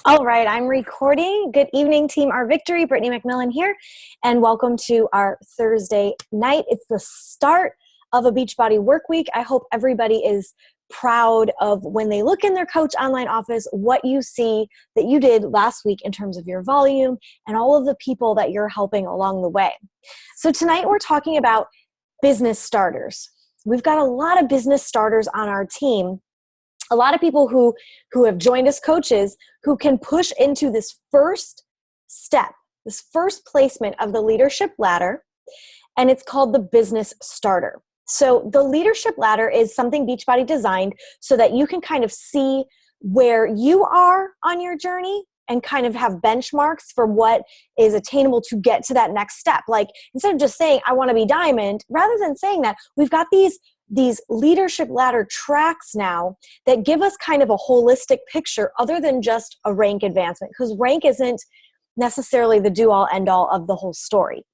All right, I'm recording. Good evening, Team Our Victory. Brittany McMillan here, and welcome to our Thursday night. It's the start of a Beachbody work week. I hope everybody is proud of when they look in their Coach Online office, what you see that you did last week in terms of your volume and all of the people that you're helping along the way. So tonight we're talking about business starters. We've got a lot of business starters on our team. A lot of people who have joined as coaches who can push into this first step, this first placement of the leadership ladder, and it's called the business starter. So the leadership ladder is something Beachbody designed so that you can kind of see where you are on your journey and kind of have benchmarks for what is attainable to get to that next step. Like instead of just saying, I want to be diamond, rather than saying that, we've got these leadership ladder tracks now that give us kind of a holistic picture other than just a rank advancement, because rank isn't necessarily the do-all end-all of the whole story.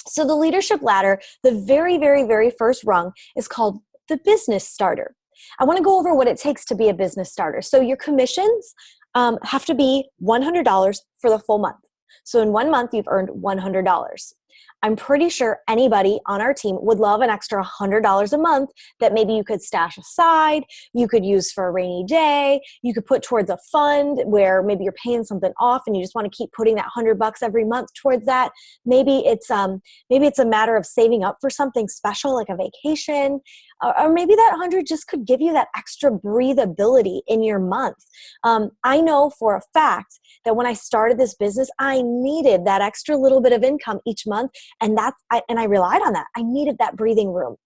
So the leadership ladder, the very, very, very first rung is called the business starter. I want to go over what it takes to be a business starter. So your commissions have to be $100 for the full month. So in 1 month, you've earned $100. I'm pretty sure anybody on our team would love an extra $100 a month that maybe you could stash aside, you could use for a rainy day, you could put towards a fund where maybe you're paying something off and you just want to keep putting that $100 every month towards that. Maybe it's a matter of saving up for something special like a vacation, or maybe that 100 just could give you that extra breathability in your month. I know for a fact that when I started this business, I needed that extra little bit of income each month. And I relied on that. I needed that breathing room.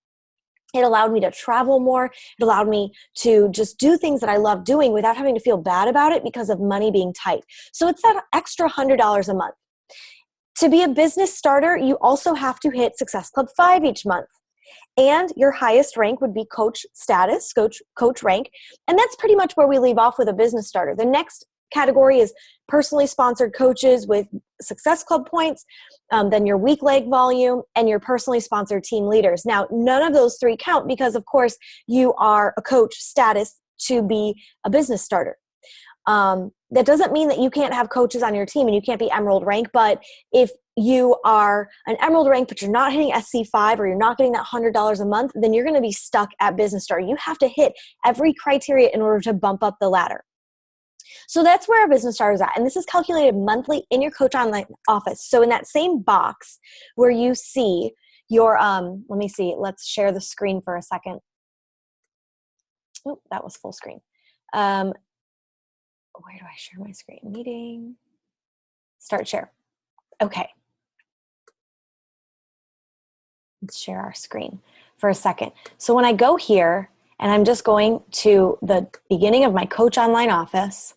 It allowed me to travel more. It allowed me to just do things that I love doing without having to feel bad about it because of money being tight. So it's that extra $100 a month. To be a business starter, you also have to hit Success Club 5 each month. And your highest rank would be coach status, coach rank. And that's pretty much where we leave off with a business starter. The next category is personally sponsored coaches with Success Club points, then your week leg volume, and your personally sponsored team leaders. Now, none of those three count because, of course, you are a coach status to be a business starter. That doesn't mean that you can't have coaches on your team and you can't be Emerald rank, but if you are an Emerald rank but you're not hitting SC5 or you're not getting that $100 a month, then you're going to be stuck at business starter. You have to hit every criteria in order to bump up the ladder. So that's where our business starter is at. And this is calculated monthly in your Coach Online office. So in that same box where you see your, let me see, let's share the screen for a second. Oh, that was full screen. Where do I share my screen? Meeting, start share. Okay. Let's share our screen for a second. So when I go here and I'm just going to the beginning of my Coach Online office,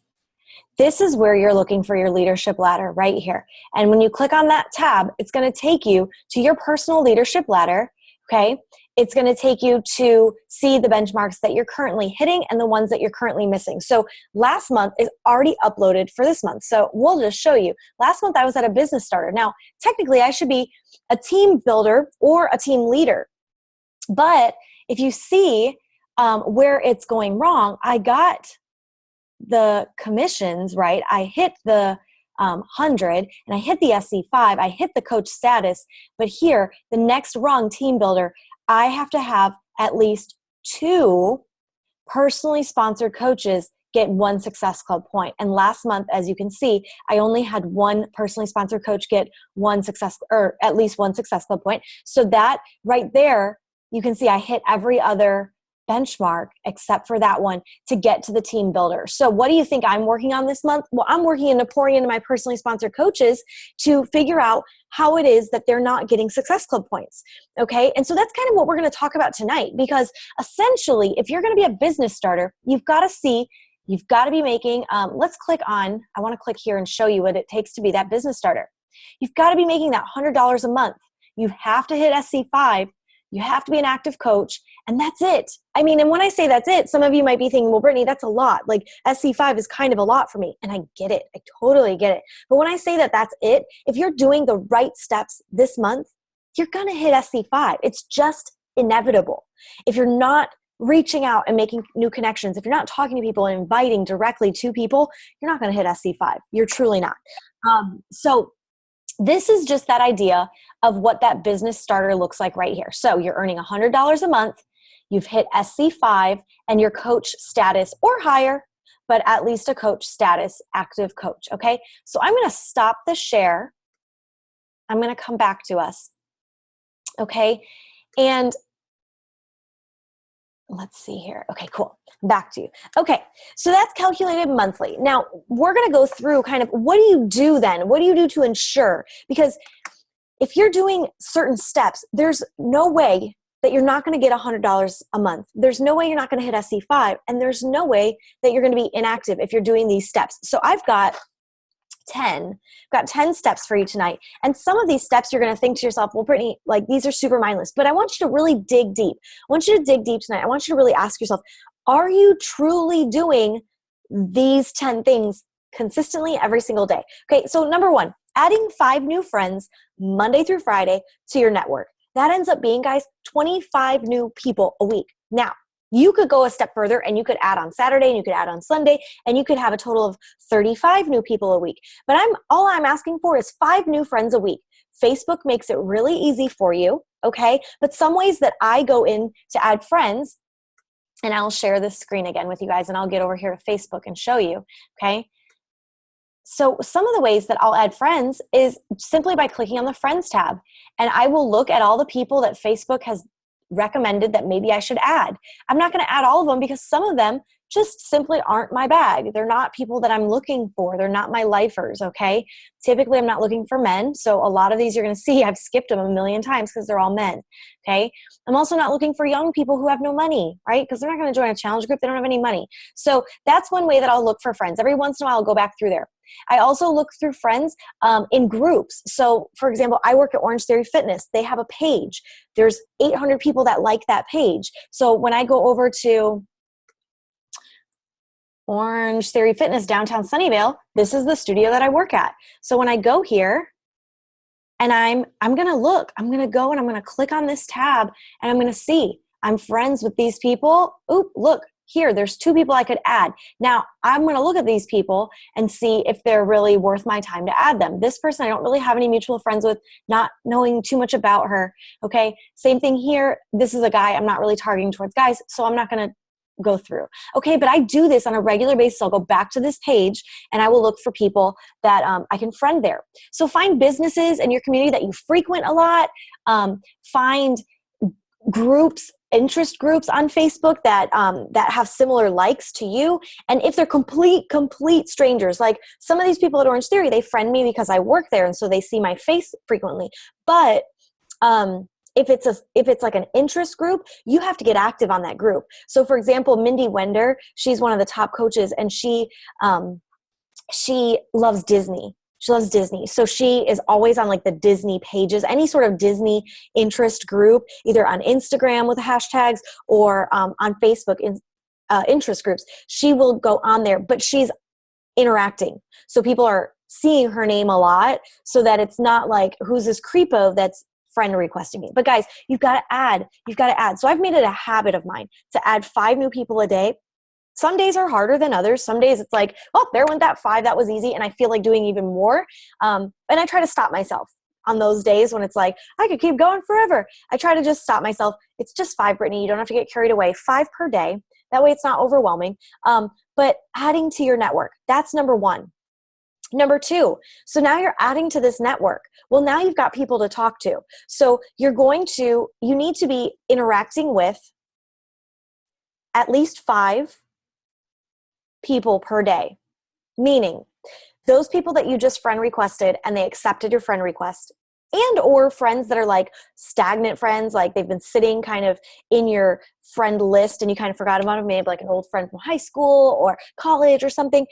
this is where you're looking for your leadership ladder right here. And when you click on that tab, it's going to take you to your personal leadership ladder, okay? It's going to take you to see the benchmarks that you're currently hitting and the ones that you're currently missing. So last month is already uploaded for this month. So we'll just show you. Last month I was at a business starter. Now, technically I should be a team builder or a team leader. But if you see where it's going wrong, I got the commissions, right? I hit the 100 and I hit the SC5, I hit the coach status, but here, the next rung, team builder, I have to have at least 2 personally sponsored coaches get 1 Success Club point. And last month, as you can see, I only had 1 personally sponsored coach get 1 success, or at least 1 Success Club point. So that right there, you can see I hit every other benchmark except for that one to get to the team builder. So what do you think I'm working on this month? Well, I'm working into pouring into my personally sponsored coaches to figure out how it is that they're not getting Success Club points. Okay. And so that's kind of what we're going to talk about tonight, because essentially if you're going to be a business starter, you've got to be making, let's click on, I want to click here and show you what it takes to be that business starter. You've got to be making that $100 a month. You have to hit SC5. You have to be an active coach, and that's it. I mean, and when I say that's it, some of you might be thinking, well, Brittany, that's a lot. Like SC5 is kind of a lot for me, and I get it. I totally get it. But when I say that that's it, if you're doing the right steps this month, you're going to hit SC5. It's just inevitable. If you're not reaching out and making new connections, if you're not talking to people and inviting directly to people, you're not going to hit SC5. You're truly not. So this is just that idea of what that business starter looks like right here. So you're earning $100 a month, you've hit SC5 and your coach status or higher, but at least a coach status, active coach. Okay. So I'm going to stop the share. I'm going to come back to us. Okay. And let's see here. Okay, cool. Back to you. Okay, so that's calculated monthly. Now, we're going to go through kind of what do you do then? What do you do to ensure? Because if you're doing certain steps, there's no way that you're not going to get $100 a month. There's no way you're not going to hit SC5, and there's no way that you're going to be inactive if you're doing these steps. So I've got 10 steps for you tonight. And some of these steps you're going to think to yourself, well, Brittany, like these are super mindless, but I want you to really dig deep. I want you to dig deep tonight. I want you to really ask yourself, are you truly doing these 10 things consistently every single day? Okay. So number one, adding 5 new friends Monday through Friday to your network. That ends up being, guys, 25 new people a week. Now, you could go a step further and you could add on Saturday and you could add on Sunday and you could have a total of 35 new people a week. But all I'm asking for is 5 new friends a week. Facebook makes it really easy for you, okay? But some ways that I go in to add friends, and I'll share this screen again with you guys and I'll get over here to Facebook and show you, okay? So some of the ways that I'll add friends is simply by clicking on the Friends tab. And I will look at all the people that Facebook has recommended that maybe I should add. I'm not going to add all of them because some of them just simply aren't my bag. They're not people that I'm looking for. They're not my lifers, okay? Typically, I'm not looking for men. So a lot of these you're going to see, I've skipped them a million times because they're all men, okay? I'm also not looking for young people who have no money, right? Because they're not going to join a challenge group. They don't have any money. So that's one way that I'll look for friends. Every once in a while, I'll go back through there. I also look through friends in groups. So for example, I work at Orange Theory Fitness. They have a page. There's 800 people that like that page. So when I go over to Orange Theory Fitness, downtown Sunnyvale, this is the studio that I work at. So when I go here and I'm going to look, I'm going to go and I'm going to click on this tab and I'm going to see I'm friends with these people. Oop, look. Here, there's 2 people I could add. Now, I'm going to look at these people and see if they're really worth my time to add them. This person I don't really have any mutual friends with, not knowing too much about her. Okay, same thing here. This is a guy I'm not really targeting towards guys, so I'm not going to go through. Okay, but I do this on a regular basis. I'll go back to this page and I will look for people that I can friend there. So find businesses in your community that you frequent a lot. Find groups, interest groups on Facebook that have similar likes to you. And if they're complete strangers, like some of these people at Orange Theory, they friend me because I work there and so they see my face frequently. But if it's like an interest group, you have to get active on that group. So for example, Mindy Wender, she's one of the top coaches and she loves Disney. She loves Disney. So she is always on like the Disney pages, any sort of Disney interest group, either on Instagram with the hashtags or on Facebook interest groups. She will go on there, but she's interacting. So people are seeing her name a lot so that it's not like, who's this creepo that's friend requesting me. But guys, you've got to add. So I've made it a habit of mine to add 5 new people a day. Some days are harder than others. Some days it's like, oh, there went that 5. That was easy. And I feel like doing even more. And I try to stop myself on those days when it's like, I could keep going forever. I try to just stop myself. It's just 5, Brittany. You don't have to get carried away. 5 per day. That way it's not overwhelming. But adding to your network, that's number 1. Number 2, so now you're adding to this network. Well, now you've got people to talk to. So you need to be interacting with at least 5 people per day, meaning those people that you just friend requested and they accepted your friend request, and or friends that are like stagnant friends, like they've been sitting kind of in your friend list and you kind of forgot about them, maybe like an old friend from high school or college or something.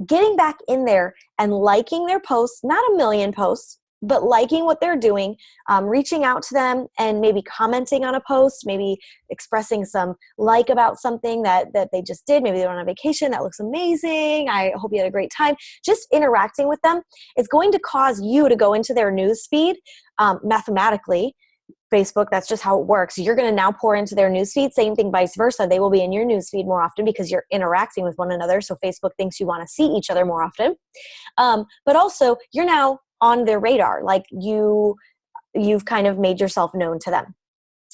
Getting back in there and liking their posts, not a million posts, but liking what they're doing, reaching out to them and maybe commenting on a post, maybe expressing some like about something that they just did. Maybe they went on vacation. That looks amazing. I hope you had a great time. Just interacting with them is going to cause you to go into their news feed mathematically, Facebook. That's just how it works. You're going to now pour into their newsfeed. Same thing, vice versa. They will be in your newsfeed more often because you're interacting with one another. So Facebook thinks you want to see each other more often. But also, you're now on their radar. Like you've kind of made yourself known to them.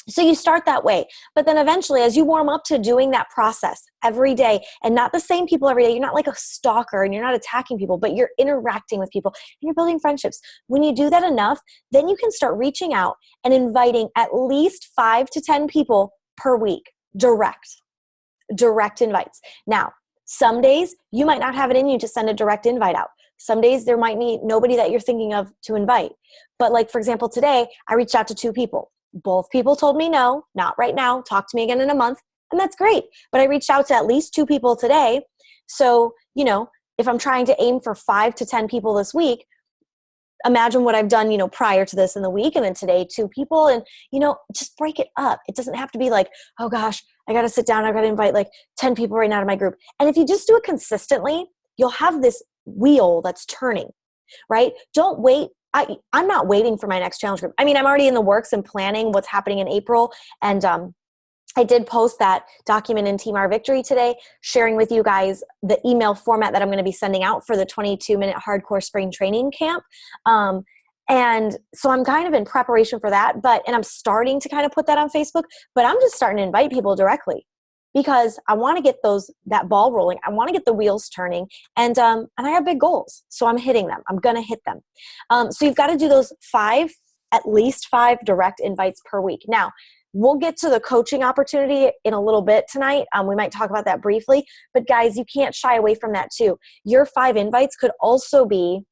So you start that way, but then eventually as you warm up to doing that process every day, and not the same people every day, you're not like a stalker and you're not attacking people, but you're interacting with people and you're building friendships. When you do that enough, then you can start reaching out and inviting at least 5 to 10 people per week, direct invites. Now, some days you might not have it in you to send a direct invite out. Some days there might be nobody that you're thinking of to invite. But like, for example, today I reached out to 2 people. Both people told me no, not right now, talk to me again in a month, and that's great. But I reached out to at least 2 people today. So, if I'm trying to aim for 5 to 10 people this week, imagine what I've done, prior to this in the week, and then today 2 people, and, just break it up. It doesn't have to be like, oh gosh, I got to sit down, I got to invite like 10 people right now to my group. And if you just do it consistently, you'll have this wheel that's turning, right? Don't wait. I'm not waiting for my next challenge group. I mean, I'm already in the works and planning what's happening in April. And I did post that document in Team Our Victory today, sharing with you guys the email format that I'm going to be sending out for the 22-minute hardcore spring training camp. And so I'm kind of in preparation for that, and I'm starting to kind of put that on Facebook, but I'm just starting to invite people directly because I want to get that ball rolling. I want to get the wheels turning, and I have big goals. So I'm hitting them. I'm going to hit them. So you've got to do those at least 5 direct invites per week. Now, we'll get to the coaching opportunity in a little bit tonight. We might talk about that briefly, but guys, you can't shy away from that too. Your 5 invites could also be,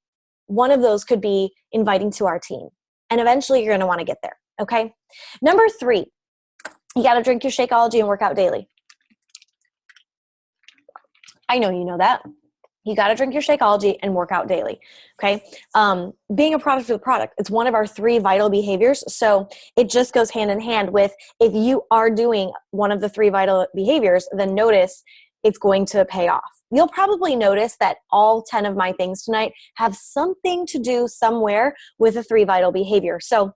one of those could be inviting to our team. And eventually you're going to want to get there. Okay. Number 3, you got to drink your Shakeology and work out daily. I know you know that. You got to drink your Shakeology and work out daily. Okay. Being a product of the product, it's one of our 3 vital behaviors. So it just goes hand in hand with, if you are doing one of the 3 vital behaviors, then notice it's going to pay off. You'll probably notice that all 10 of my things tonight have something to do somewhere with a 3 vital behavior. So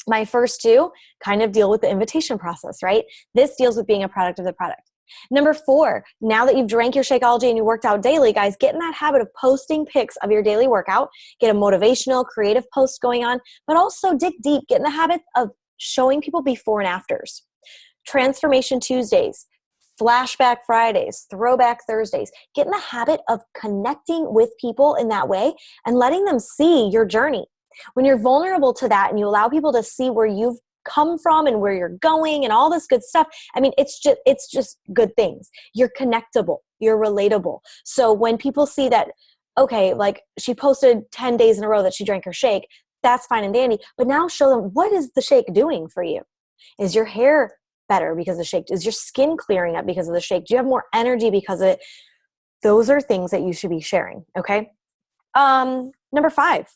my first 2 kind of deal with the invitation process, right? This deals with being a product of the product. Number 4, now that you've drank your Shakeology and you worked out daily, guys, get in that habit of posting pics of your daily workout. Get a motivational, creative post going on, but also dig deep. Get in the habit of showing people before and afters. Transformation Tuesdays, Flashback Fridays, Throwback Thursdays. Get in the habit of connecting with people in that way and letting them see your journey. When you're vulnerable to that and you allow people to see where you've come from and where you're going and all this good stuff, I mean, it's just good things. You're connectable. You're relatable. So when people see that, okay, like she posted 10 days in a row that she drank her shake, that's fine and dandy. But now show them, what is the shake doing for you? Is your hair better because of the shake? Is your skin clearing up because of the shake? Do you have more energy because of it? Those are things that you should be sharing. Okay. Number 5,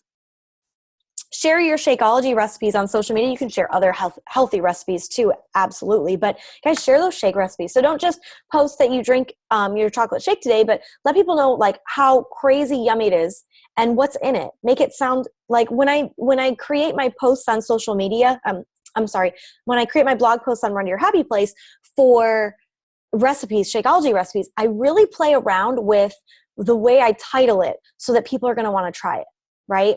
share your Shakeology recipes on social media. You can share other healthy recipes too, absolutely. But guys, share those shake recipes. So don't just post that you drink your chocolate shake today, but let people know like how crazy yummy it is and what's in it. Make it sound like when I create my posts on social media, when I create my blog posts on Run to Your Happy Place for recipes, Shakeology recipes, I really play around with the way I title it so that people are going to want to try it. Right?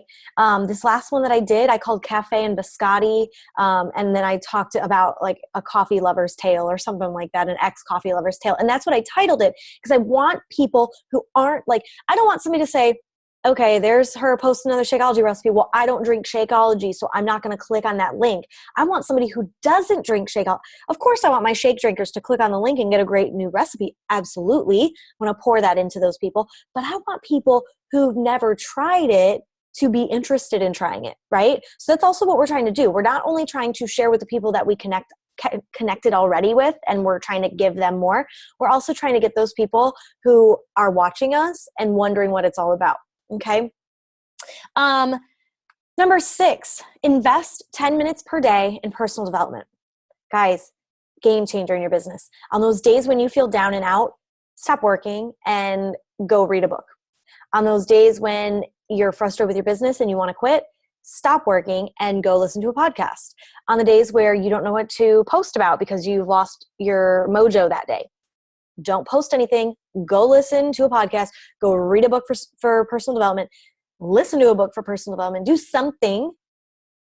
This last one that I did, I called Cafe and Biscotti. And then I talked about like a coffee lover's tale or something like that, an ex-coffee lover's tale. And that's what I titled it because I want people who aren't like, I don't want somebody to say, okay, there's her post another Shakeology recipe. Well, I don't drink Shakeology, so I'm not going to click on that link. I want somebody who doesn't drink Shakeology. Of course, I want my shake drinkers to click on the link and get a great new recipe. Absolutely. I want to pour that into those people. But I want people who've never tried it to be interested in trying it, right? So that's also what we're trying to do. We're not only trying to share with the people that we connected already with, and we're trying to give them more. We're also trying to get those people who are watching us and wondering what it's all about, okay? Number 6, invest 10 minutes per day in personal development. Guys, game changer in your business. On those days when you feel down and out, stop working and go read a book. On those days when you're frustrated with your business and you want to quit, stop working and go listen to a podcast. On the days where you don't know what to post about because you've lost your mojo that day, don't post anything. Go listen to a podcast. Go read a book for personal development. Listen to a book for personal development. Do something.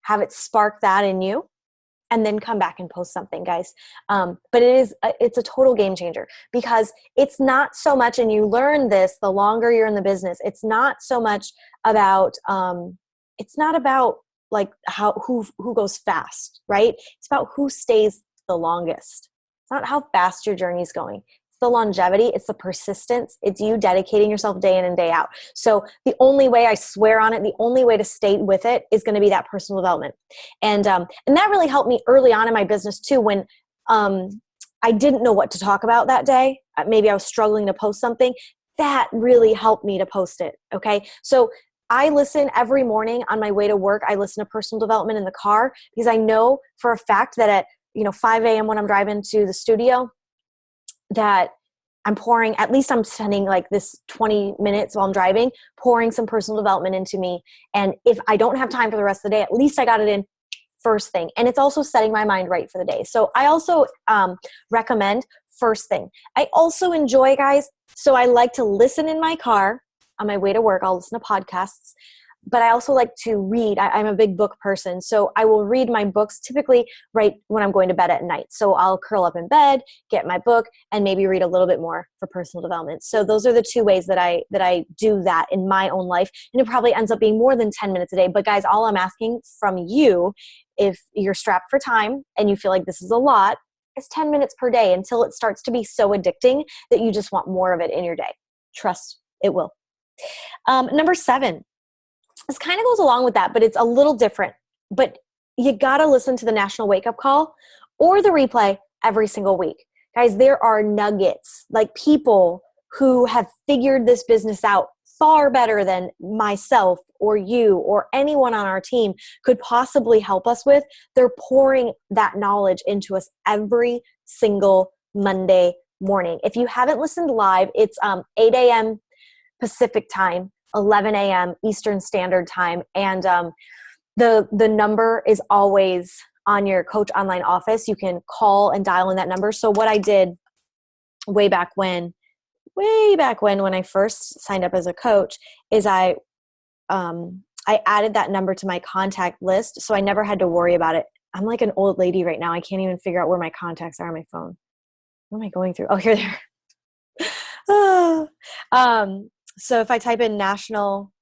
Have it spark that in you. And then come back and post something, guys. But it's a total game changer, because it's not so much, and you learn this the longer you're in the business, it's not so much about, like who goes fast, right? It's about who stays the longest. It's not how fast your journey's going. The longevity, it's the persistence, it's you dedicating yourself day in and day out. So the only way, I swear on it, the only way to stay with it is going to be that personal development. And that really helped me early on in my business too, when I didn't know what to talk about that day. Maybe I was struggling to post something. That really helped me to post it. Okay. So I listen every morning on my way to work. I listen to personal development in the car, because I know for a fact that at 5 a.m. when I'm driving to the studio, that I'm spending like this 20 minutes while I'm driving, pouring some personal development into me. And if I don't have time for the rest of the day, at least I got it in first thing. And it's also setting my mind right for the day. So I also recommend first thing. I also enjoy, guys, so I like to listen in my car on my way to work. I'll listen to podcasts. But I also like to read. I'm a big book person. So I will read my books typically right when I'm going to bed at night. So I'll curl up in bed, get my book, and maybe read a little bit more for personal development. So those are the two ways that I do that in my own life. And it probably ends up being more than 10 minutes a day. But guys, all I'm asking from you, if you're strapped for time and you feel like this is a lot, is 10 minutes per day, until it starts to be so addicting that you just want more of it in your day. Trust, it will. Number 7. This kind of goes along with that, but it's a little different. But you got to listen to the National Wake Up Call or the replay every single week. Guys, there are nuggets, like people who have figured this business out far better than myself or you or anyone on our team could possibly help us with. They're pouring that knowledge into us every single Monday morning. If you haven't listened live, it's 8 a.m. Pacific time, 11 a.m. Eastern Standard Time. And the number is always on your Coach Online office. You can call and dial in that number. So what I did way back when I first signed up as a coach is I added that number to my contact list. So I never had to worry about it. I'm like an old lady right now. I can't even figure out where my contacts are on my phone. What am I going through? Oh, here they are. So if I type in National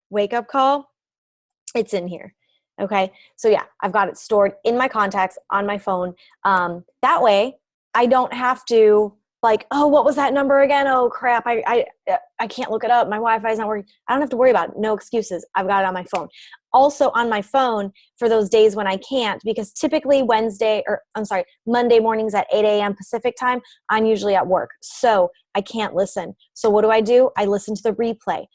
Wake Up Call, it's in here. Okay. So yeah, I've got it stored in my contacts on my phone. That way I don't have to like, oh, what was that number again? Oh crap. I can't look it up. My Wi-Fi is not working. I don't have to worry about it. No excuses. I've got it on my phone. Also on my phone for those days when I can't, because typically Monday mornings at 8 a.m. Pacific time, I'm usually at work. So I can't listen. So what do? I listen to the replay.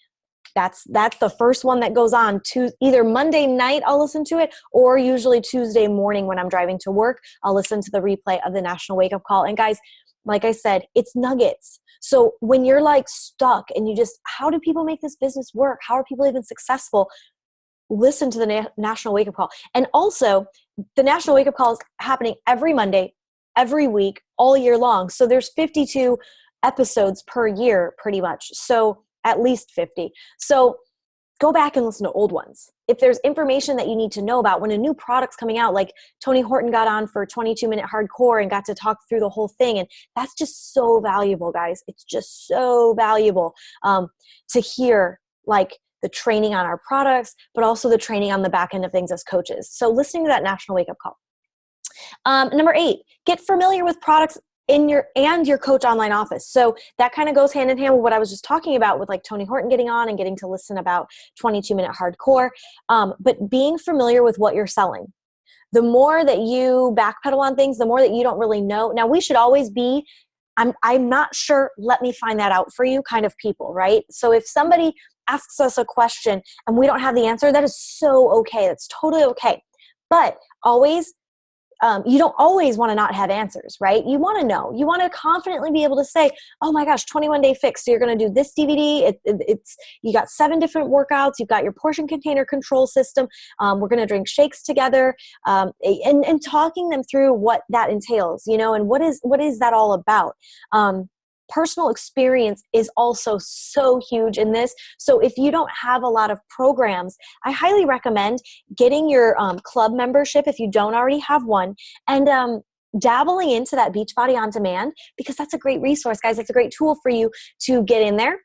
That's the first one that goes on to either Monday night, I'll listen to it, or usually Tuesday morning when I'm driving to work, I'll listen to the replay of the National Wake Up Call. And guys, like I said, it's nuggets. So when you're like stuck and you just, how do people make this business work? How are people even successful? Listen to the National Wake Up Call. And also the National Wake Up Call is happening every Monday, every week, all year long. So there's 52 episodes per year pretty much. So at least 50. So go back and listen to old ones. If there's information that you need to know about when a new product's coming out, like Tony Horton got on for 22-minute hardcore and got to talk through the whole thing. And that's just so valuable, guys. It's just so valuable to hear like the training on our products, but also the training on the back end of things as coaches. So listening to that National Wake Up Call. Number 8, get familiar with products in your Coach Online office. So that kind of goes hand in hand with what I was just talking about with like Tony Horton getting on and getting to listen about 22-minute hardcore. But being familiar with what you're selling. The more that you backpedal on things, the more that you don't really know. Now we should always be, I'm not sure, let me find that out for you kind of people, right? So if somebody asks us a question and we don't have the answer, that is so okay. That's totally okay. But always you don't always want to not have answers, right? You want to know. You want to confidently be able to say, oh my gosh, 21-day fix. So you're going to do this DVD. You got 7 different workouts. You've got your portion container control system. We're going to drink shakes together, and talking them through what that entails, and what is that all about? Personal experience is also so huge in this. So if you don't have a lot of programs, I highly recommend getting your club membership if you don't already have one, and dabbling into that Beachbody On Demand, because that's a great resource, guys. It's a great tool for you to get in there,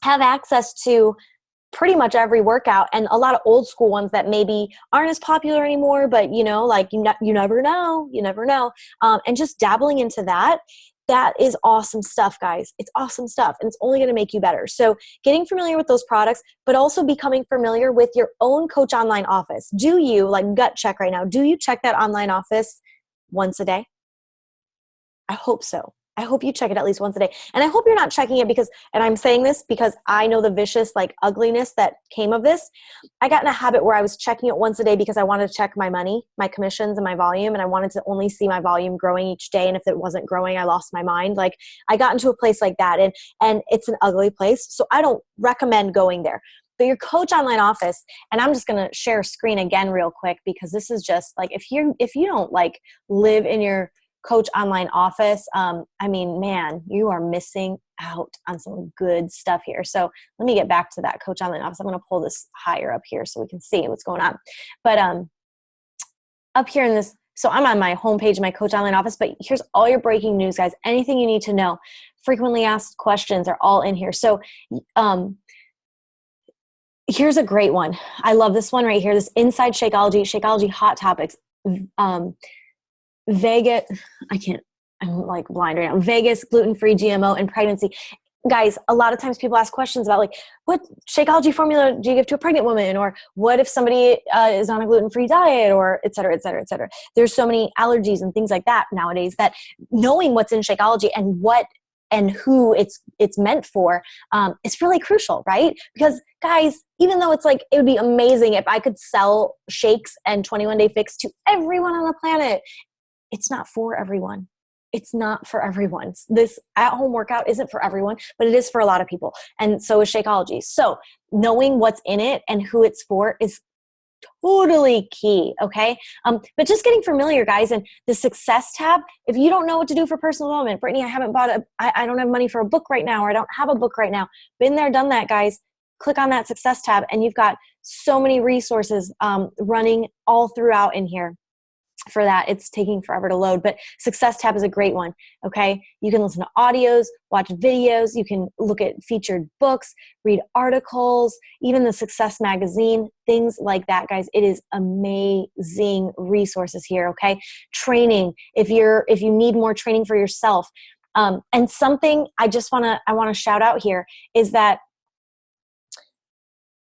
have access to pretty much every workout, and a lot of old school ones that maybe aren't as popular anymore, but you never know, and just dabbling into that. That is awesome stuff, guys. It's awesome stuff, and it's only going to make you better. So getting familiar with those products, but also becoming familiar with your own Coach Online office. Do you, like, gut check right now, do you check that online office once a day? I hope so. I hope you check it at least once a day. And I hope you're not checking it because, and I'm saying this because I know the vicious, like, ugliness that came of this. I got in a habit where I was checking it once a day because I wanted to check my money, my commissions, and my volume. And I wanted to only see my volume growing each day. And if it wasn't growing, I lost my mind. Like, I got into a place like that, and it's an ugly place. So I don't recommend going there. But your Coach Online office, and I'm just going to share a screen again real quick, because this is just like, if you don't like live in your Coach Online office, man, you are missing out on some good stuff here. So let me get back to that Coach Online office. I'm going to pull this higher up here so we can see what's going on. But up here in this, so I'm on my homepage, my Coach Online office, but here's all your breaking news, guys. Anything you need to know, frequently asked questions are all in here. So here's a great one. I love this one right here. This Inside Shakeology Hot Topics. Vegas, I'm like blind right now. Vegas, gluten-free, GMO, and pregnancy. Guys, a lot of times people ask questions about, like, what Shakeology formula do you give to a pregnant woman? Or what if somebody is on a gluten-free diet, or et cetera, et cetera, et cetera. There's so many allergies and things like that nowadays, that knowing what's in Shakeology and what and who it's meant for is really crucial, right? Because, guys, even though it's like, it would be amazing if I could sell shakes and 21-day fix to everyone on the planet, it's not for everyone. It's not for everyone. This at-home workout isn't for everyone, but it is for a lot of people. And so is Shakeology. So knowing what's in it and who it's for is totally key, okay? But just getting familiar, guys, and the success tab, if you don't know what to do for personal development, Brittany, I don't have money for a book right now, or I don't have a book right now. Been there, done that, guys. Click on that success tab, and you've got so many resources running all throughout in here. For that, it's taking forever to load, but success tab is a great one. Okay. You can listen to audios, watch videos. You can look at featured books, read articles, even the Success magazine, things like that, guys. It is amazing resources here. Okay. Training. If you need more training for yourself. And something I want to shout out here is that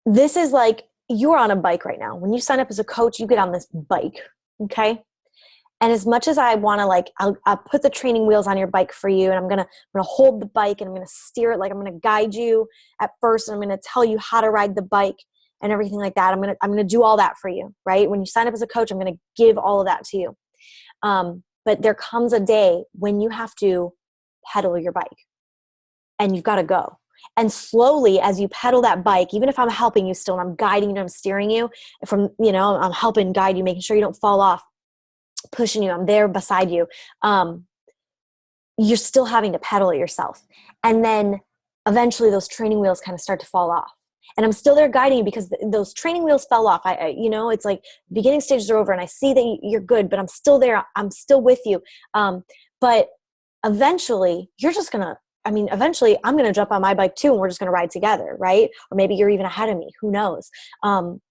this is like, you're on a bike right now. When you sign up as a coach, you get on this bike. Okay. And as much as I want to, I'll put the training wheels on your bike for you, and I'm going to hold the bike, and I'm going to steer it. Like, I'm going to guide you at first, and I'm going to tell you how to ride the bike and everything like that. I'm going to do all that for you, right? When you sign up as a coach, I'm going to give all of that to you. But there comes a day when you have to pedal your bike, and you've got to go. And slowly, as you pedal that bike, even if I'm helping you still, and I'm guiding you, I'm steering you from, I'm helping guide you, making sure you don't fall off, pushing you, I'm there beside you. You're still having to pedal it yourself. And then eventually those training wheels kind of start to fall off. And I'm still there guiding you because those training wheels fell off. It's like beginning stages are over, and I see that you're good, but I'm still there. I'm still with you. But eventually eventually I'm going to jump on my bike too, and we're just going to ride together, right? Or maybe you're even ahead of me. Who knows?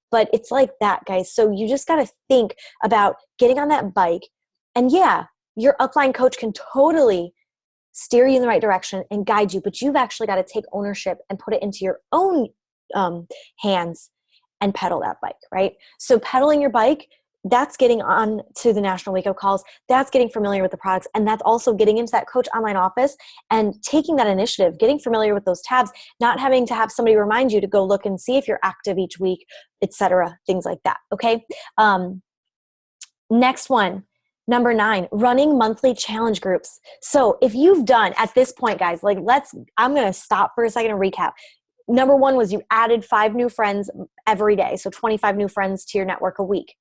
But it's like that, guys. So you just got to think about getting on that bike. And yeah, your upline coach can totally steer you in the right direction and guide you, but you've actually got to take ownership and put it into your own hands and pedal that bike, right? So pedaling your bike, that's getting on to the National Wake Up Calls. That's getting familiar with the products. And that's also getting into that Coach Online office and taking that initiative, getting familiar with those tabs, not having to have somebody remind you to go look and see if you're active each week, etc., things like that. Okay. Next one, Number 9, running monthly challenge groups. So if you've done at this point, guys, like I'm going to stop for a second and recap. Number 1 was you added 5 new friends every day. So 25 new friends to your network a week.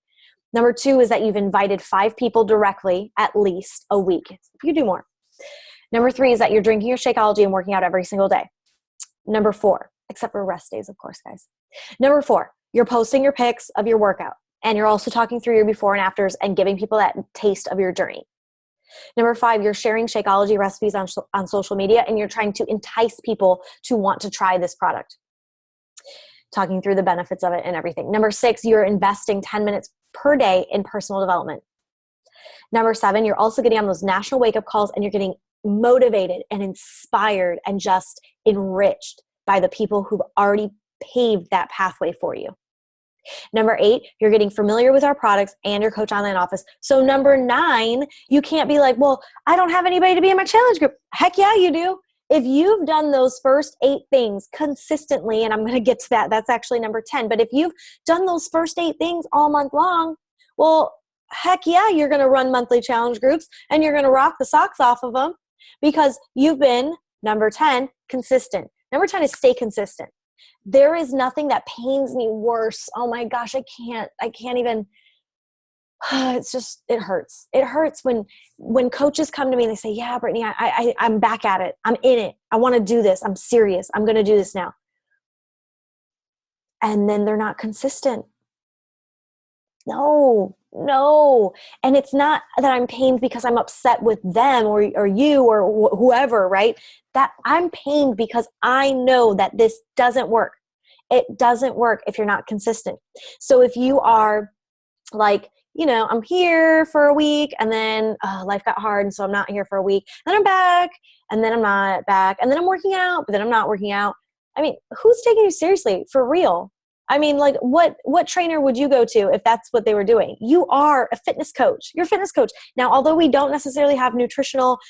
Number 2 is that you've invited 5 people directly at least a week. You do more. Number 3 is that you're drinking your Shakeology and working out every single day. Number 4, except for rest days, of course, guys. Number 4, you're posting your pics of your workout. And you're also talking through your before and afters and giving people that taste of your journey. Number 5, you're sharing Shakeology recipes on social media, and you're trying to entice people to want to try this product. Talking through the benefits of it and everything. Number 6, you're investing 10 minutes per day in personal development. Number 7, you're also getting on those national wake-up calls, and you're getting motivated and inspired and just enriched by the people who've already paved that pathway for you. Number 8, you're getting familiar with our products and your Coach Online office. So number 9, you can't be like, well, I don't have anybody to be in my challenge group. Heck yeah, you do. If you've done those first 8 things consistently, and I'm going to get to that, that's actually number 10. But if you've done those first 8 things all month long, well, heck yeah, you're going to run monthly challenge groups and you're going to rock the socks off of them because you've been, number 10, consistent. Number 10 is stay consistent. There is nothing that pains me worse. Oh my gosh, I can't even, it's just, it hurts. It hurts when coaches come to me and they say, yeah, Brittany, I'm back at it. I'm in it. I want to do this. I'm serious. I'm going to do this now. And then they're not consistent. No. And it's not that I'm pained because I'm upset with them or you or whoever, right? That I'm pained because I know that this doesn't work. It doesn't work if you're not consistent. So if you are like, I'm here for a week and then life got hard and so I'm not here for a week. Then I'm back and then I'm not back and then I'm working out, but then I'm not working out. I mean, who's taking you seriously for real? I mean, like what trainer would you go to if that's what they were doing? You are a fitness coach. You're a fitness coach. Now, although we don't necessarily have nutritional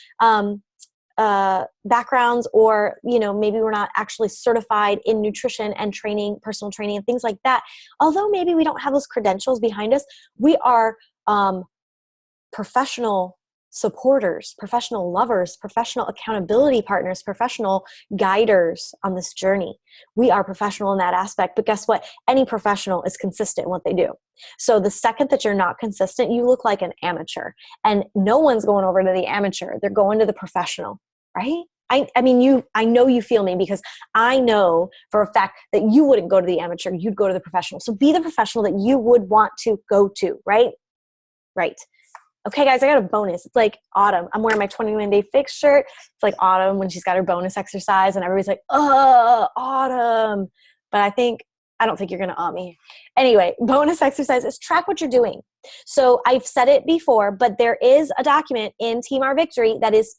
backgrounds or, maybe we're not actually certified in nutrition and training, personal training and things like that. Although maybe we don't have those credentials behind us, we are professional supporters, professional lovers, professional accountability partners, professional guiders on this journey. We are professional in that aspect, but guess what? Any professional is consistent in what they do. So the second that you're not consistent, you look like an amateur, and no one's going over to the amateur. They're going to the professional, right? I know you feel me because I know for a fact that you wouldn't go to the amateur, you'd go to the professional. So be the professional that you would want to go to, right? Right. Okay, guys, I got a bonus. It's like autumn. I'm wearing my 21-day fix shirt. It's like autumn when she's got her bonus exercise and everybody's like, oh, autumn. But I don't think you're going to me. Anyway, bonus exercise is track what you're doing. So I've said it before, but there is a document in Team Our Victory that is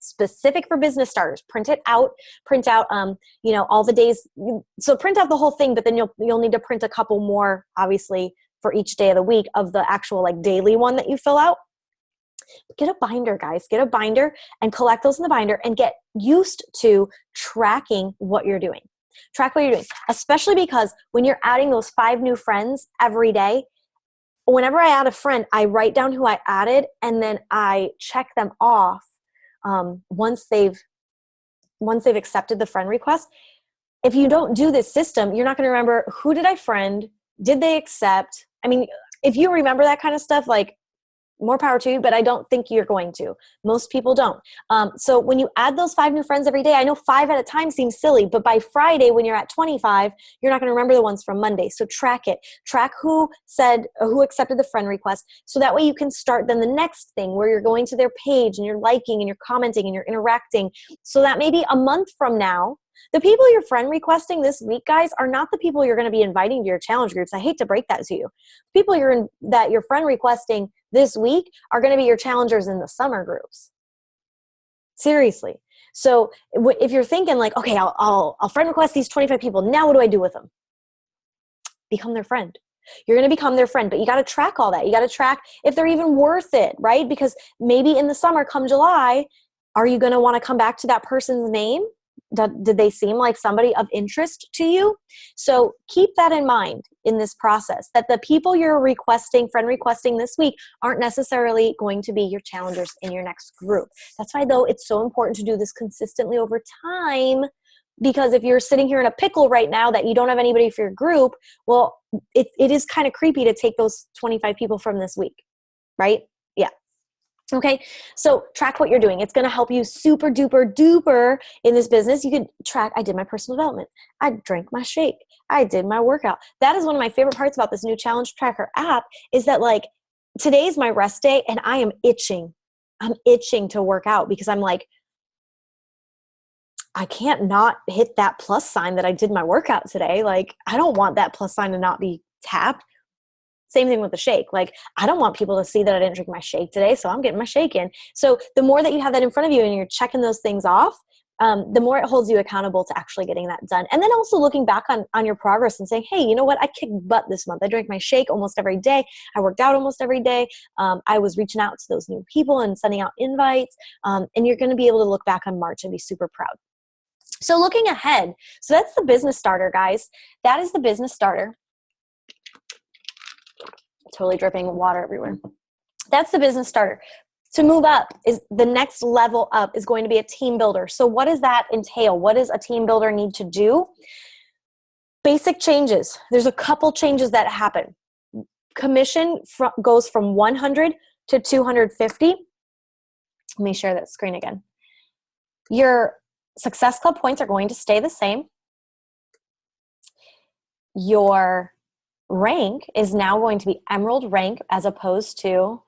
specific for business starters. Print out, all the days. So print out the whole thing, but then you'll need to print a couple more, obviously, for each day of the week of the actual daily one that you fill out. Get a binder, guys. Get a binder and collect those in the binder and get used to tracking what you're doing. Track what you're doing, especially because when you're adding those 5 new friends every day, whenever I add a friend, I write down who I added and then I check them off once they've accepted the friend request. If you don't do this system, you're not going to remember who did I friend, did they accept? I mean, if you remember that kind of stuff, more power to you, but I don't think you're going to. Most people don't. So when you add those 5 new friends every day, I know 5 at a time seems silly, but by Friday, when you're at 25, you're not going to remember the ones from Monday. So track it. Track who accepted the friend request. So that way you can start then the next thing where you're going to their page and you're liking and you're commenting and you're interacting. So that maybe a month from now, the people you're friend requesting this week, guys, are not the people you're going to be inviting to your challenge groups. I hate to break that to you. People that you're friend requesting this week are going to be your challengers in the summer groups. Seriously. So if you're thinking okay, I'll friend request these 25 people. Now what do I do with them? Become their friend. You're going to become their friend, but you got to track all that. You got to track if they're even worth it, right? Because maybe in the summer, come July, are you going to want to come back to that person's name? Did they seem like somebody of interest to you? So keep that in mind in this process, that the people you're friend requesting this week aren't necessarily going to be your challengers in your next group. That's why, though, it's so important to do this consistently over time, because if you're sitting here in a pickle right now that you don't have anybody for your group, well, it is kind of creepy to take those 25 people from this week, right? Yeah. Okay, so track what you're doing. It's going to help you super duper duper in this business. You could track, I did my personal development. I drank my shake. I did my workout. That is one of my favorite parts about this new Challenge Tracker app, is that like today's my rest day and I am itching. I'm itching to work out because I'm like, I can't not hit that plus sign that I did my workout today. Like, I don't want that plus sign to not be tapped. Same thing with the shake. Like, I don't want people to see that I didn't drink my shake today, so I'm getting my shake in. So the more that you have that in front of you and you're checking those things off, the more it holds you accountable to actually getting that done. And then also looking back on your progress and saying, hey, you know what? I kicked butt this month. I drank my shake almost every day. I worked out almost every day. I was reaching out to those new people and sending out invites. And you're going to be able to look back on March and be super proud. So looking ahead, so that's the business starter, guys. That is the business starter. Totally dripping water everywhere. That's the business starter. To move up, is the next level up is going to be a team builder. So what does that entail? What does a team builder need to do? Basic changes. There's a couple changes that happen. Commission goes from 100 to 250. Let me share that screen again. Your Success Club points are going to stay the same. Your rank is now going to be Emerald rank as opposed to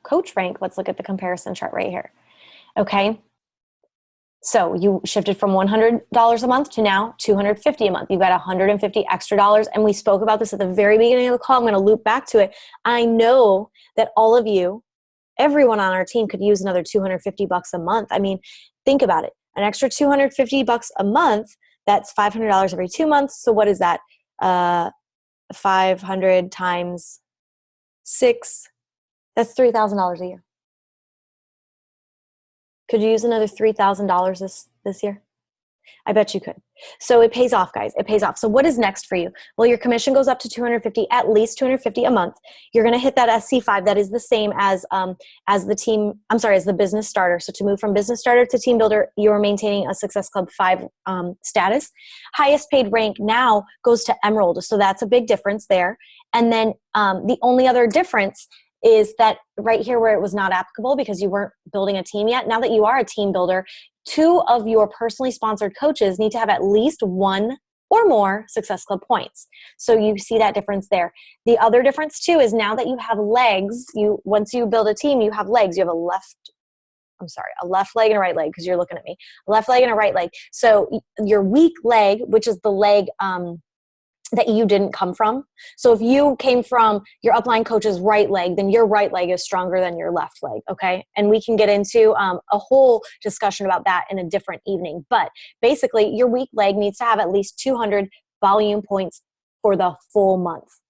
coach rank. Let's look at the comparison chart right here. Okay. So you shifted from $100 a month to now $250 a month. You've got $150 extra dollars. And we spoke about this at the very beginning of the call. I'm going to loop back to it. I know that all of you, everyone on our team, could use another $250 a month. I mean, think about it. An extra $250 a month, that's $500 every 2 months. So what is that? 500 times 6, that's $3,000 a year. Could you use another $3,000 this year? I bet you could. So it pays off, guys. It pays off. So what is next for you? Well, your commission goes up to $250, at least $250 a month. You're going to hit that SC5. That is the same as the business starter. So to move from business starter to team builder, you're maintaining a Success Club 5 status. Highest paid rank now goes to Emerald. So that's a big difference there. And then the only other difference is that right here where it was not applicable because you weren't building a team yet, now that you are a team builder, 2 of your personally sponsored coaches need to have at least 1 or more Success Club points. So you see that difference there. The other difference too is now that you have legs, once you build a team, you have legs. You have a left leg and a right leg, because you're looking at me. A left leg and a right leg. So your weak leg, which is the leg that you didn't come from. So if you came from your upline coach's right leg, then your right leg is stronger than your left leg, okay? And we can get into a whole discussion about that in a different evening. But basically, your weak leg needs to have at least 200 volume points for the full month.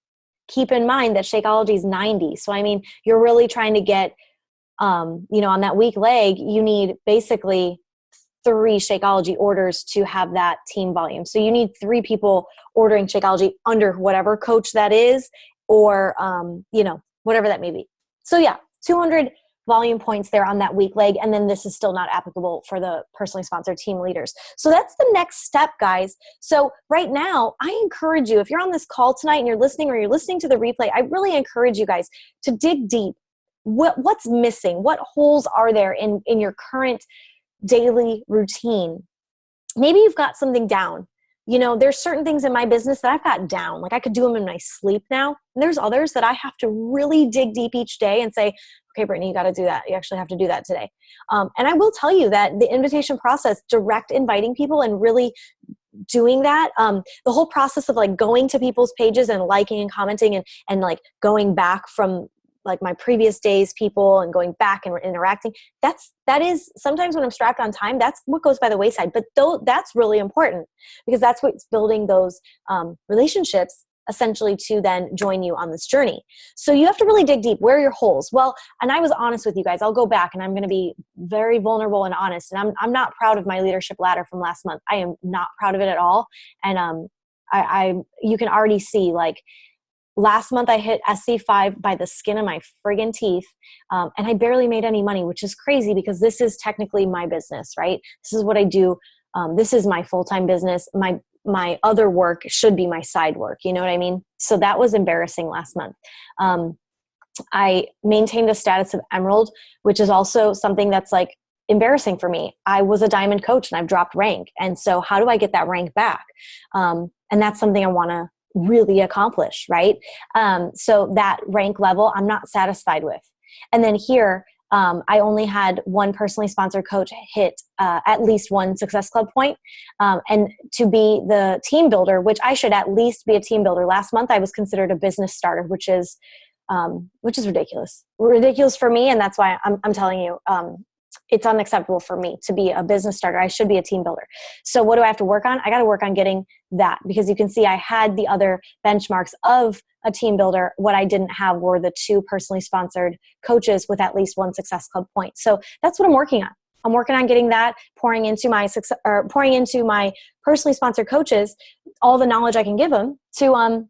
Keep in mind that Shakeology is 90. So, I mean, you're really trying to get, on that weak leg, you need basically 3 Shakeology orders to have that team volume. So you need 3 people ordering Shakeology under whatever coach that is, or, whatever that may be. So yeah, 200 volume points there on that weak leg. And then this is still not applicable for the personally sponsored team leaders. So that's the next step, guys. So right now, I encourage you, if you're on this call tonight and you're listening, or you're listening to the replay, I really encourage you guys to dig deep. What's missing? What holes are there in your current daily routine? Maybe you've got something down. There's certain things in my business that I've got down. Like, I could do them in my sleep now. And there's others that I have to really dig deep each day and say, okay, Brittany, you got to do that. You actually have to do that today. And I will tell you that the invitation process, direct inviting people and really doing that, the whole process of like going to people's pages and liking and commenting and like going back from like my previous days people and going back and interacting, that is sometimes when I'm strapped on time, that's what goes by the wayside. But that's really important, because that's what's building those relationships essentially to then join you on this journey. So you have to really dig deep. Where are your holes? Well, and I was honest with you guys. I'll go back and I'm going to be very vulnerable and honest. And I'm not proud of my leadership ladder from last month. I am not proud of it at all. And you can already see, like, last month I hit SC5 by the skin of my friggin' teeth, and I barely made any money, which is crazy because this is technically my business, right? This is what I do. This is my full-time business. My other work should be my side work. You know what I mean? So that was embarrassing last month. I maintained a status of Emerald, which is also something that's like embarrassing for me. I was a diamond coach and I've dropped rank. And so how do I get that rank back? And that's something I want to really accomplish, right? So that rank level, I'm not satisfied with. And then here, I only had one personally sponsored coach hit at least one Success Club point. And to be the team builder, which I should at least be a team builder. Last month, I was considered a business starter, which is ridiculous. Ridiculous for me. And that's why I'm telling you, it's unacceptable for me to be a business starter. I should be a team builder. So what do I have to work on? I got to work on getting that, because you can see I had the other benchmarks of a team builder. What I didn't have were the 2 personally sponsored coaches with at least one Success Club point. So that's what I'm working on. I'm working on getting that, pouring into my personally sponsored coaches all the knowledge I can give them to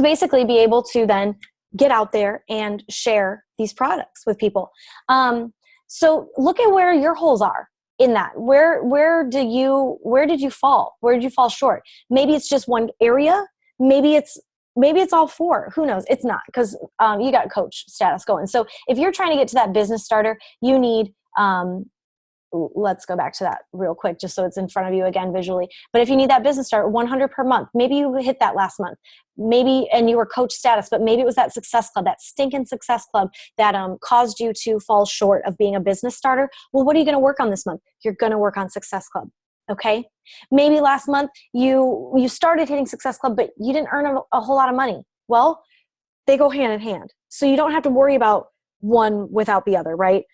basically be able to then get out there and share these products with people. So look at where your holes are in that. Where did you fall? Where did you fall short? Maybe it's just one area. Maybe it's all 4. Who knows? It's not, because you got coach status going. So if you're trying to get to that business starter, you need, let's go back to that real quick, just so it's in front of you again visually. But if you need that business starter, 100 per month, maybe you hit that last month, maybe, and you were coach status, but maybe it was that Success Club, that stinking Success Club that caused you to fall short of being a business starter. Well, what are you going to work on this month? You're going to work on Success Club. Okay. Maybe last month you started hitting Success Club, but you didn't earn a whole lot of money. Well, they go hand in hand. So you don't have to worry about one without the other, right?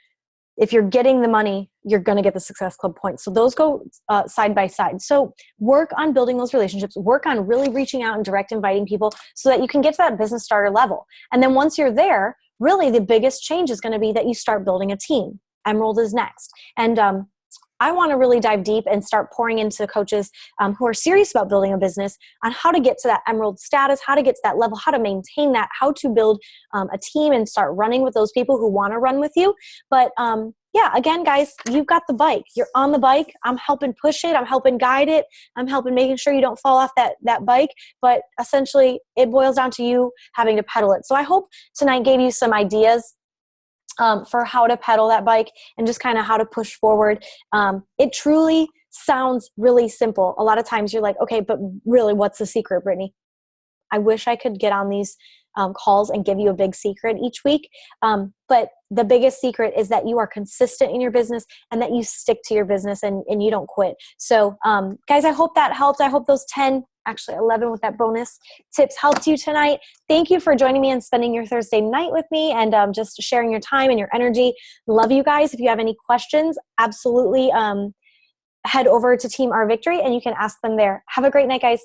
If you're getting the money, you're going to get the Success Club points. So those go side by side. So work on building those relationships, work on really reaching out and direct inviting people so that you can get to that business starter level. And then once you're there, really the biggest change is going to be that you start building a team. Emerald is next. And I want to really dive deep and start pouring into coaches who are serious about building a business on how to get to that Emerald status, how to get to that level, how to maintain that, how to build a team and start running with those people who want to run with you. But yeah, again, guys, you've got the bike. You're on the bike. I'm helping push it. I'm helping guide it. I'm helping making sure you don't fall off that bike. But essentially, it boils down to you having to pedal it. So I hope tonight gave you some ideas for how to pedal that bike and just kind of how to push forward. It truly sounds really simple. A lot of times you're like, okay, but really, what's the secret, Brittany? I wish I could get on these calls and give you a big secret each week. But the biggest secret is that you are consistent in your business and that you stick to your business and you don't quit. So guys, I hope that helped. I hope those 11 with that bonus tips helped you tonight. Thank you for joining me and spending your Thursday night with me and just sharing your time and your energy. Love you guys. If you have any questions, absolutely head over to Team Our Victory and you can ask them there. Have a great night, guys.